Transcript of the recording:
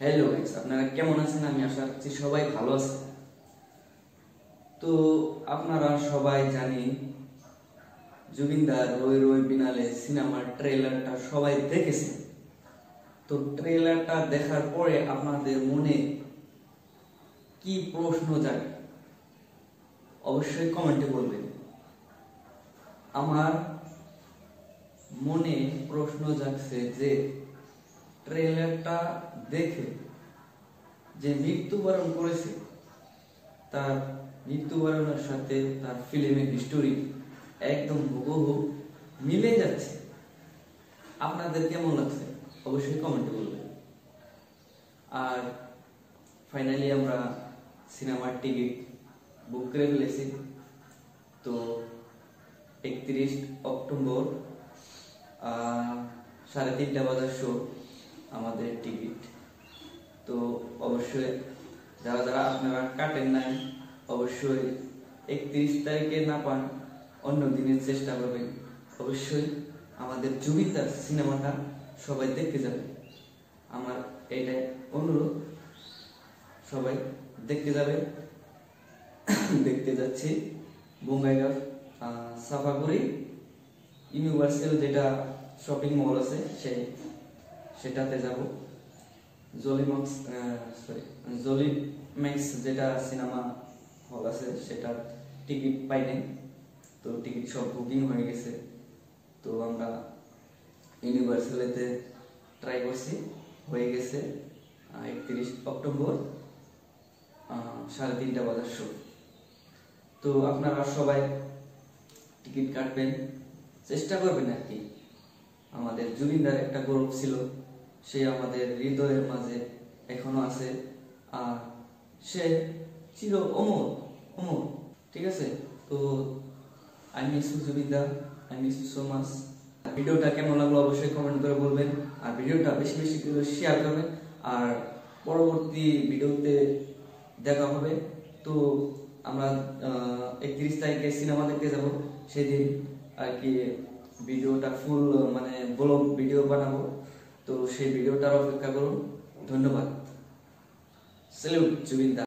Hello guys, আপনারা কেমন আছেন? আমি আশা করছি সবাই ভালো আছেন। তো আপনারা সবাই জানি জুবিনদার রই রই বিনালে সিনেমার ট্রেলারটা সবাই দেখেছেন। তো ট্রেলারটা দেখার পরে আপনাদের মনে কি প্রশ্ন জাগে অবশ্যই কমেন্টে বলবেন। আমার মনে প্রশ্ন জাগছে যে ট্রেলারটা দেখে যে মৃত্যুবরণ করেছে তার মৃত্যুবরণের সাথে তার ফিল্মের হিস্টোরি একদম হুবহু মিলে যাচ্ছে। আপনাদের কেমন লাগছে অবশ্যই কমেন্টে বলবেন। আর ফাইনালি আমরা সিনেমার টিকিট বুক করে ফেলেছি। তো 31 অক্টোবর 3:30 বাজার শো আমাদের টিকিট। তো অবশ্যই যারা যারা আপনারা কাটেন নাই অবশ্যই 31 তারিখে না পান অন্য দিনের চেষ্টা করবেন। অবশ্যই আমাদের জুবিনদার সিনেমাটা সবাই দেখতে যাবে। আমার এইটাই অনুরোধ, সবাই দেখতে যাবে। দেখতে যাচ্ছি বঙ্গাইগাঁও সাফাগুড়ি ইউনিভার্সাল যেটা শপিং মল আছে সেটাতে যাব। জলিম্যাক্স যেটা সিনেমা হল আছে সেটার টিকিট পাই নাই। তো টিকিট সব বুকিং হয়ে গেছে। তো আমরা ইউনিভার্সালেতে ট্রাই করছি, হয়ে গেছে 31 অক্টোবর 3:30 বাজার শো। তো আপনারা সবাই টিকিট কাটবেন, চেষ্টা করবেন আর কি। আমাদের জুবিনদার একটা গৌরব ছিল, সে আমাদের হৃদয়ের মাঝে এখনো আছে। আর সে চির অমর অমর, ঠিক আছে? তো আই মিস ইউ জুবিনদা, I miss you so much. ভিডিওটা কেমন লাগলো অবশ্যই কমেন্ট করে বলবেন। আর ভিডিওটা বেশি বেশি করে শেয়ার করবেন। আর পরবর্তী ভিডিওতে দেখা হবে। তো আমরা 31 তারিখে সিনেমা দেখতে যাব। সেদিন আর কি ভিডিওটা ফুল মানে ব্লগ ভিডিও বানাবো। তো সেই ভিডিওটার অপেক্ষা করুন। ধন্যবাদ। স্যালুট জুবিনদা।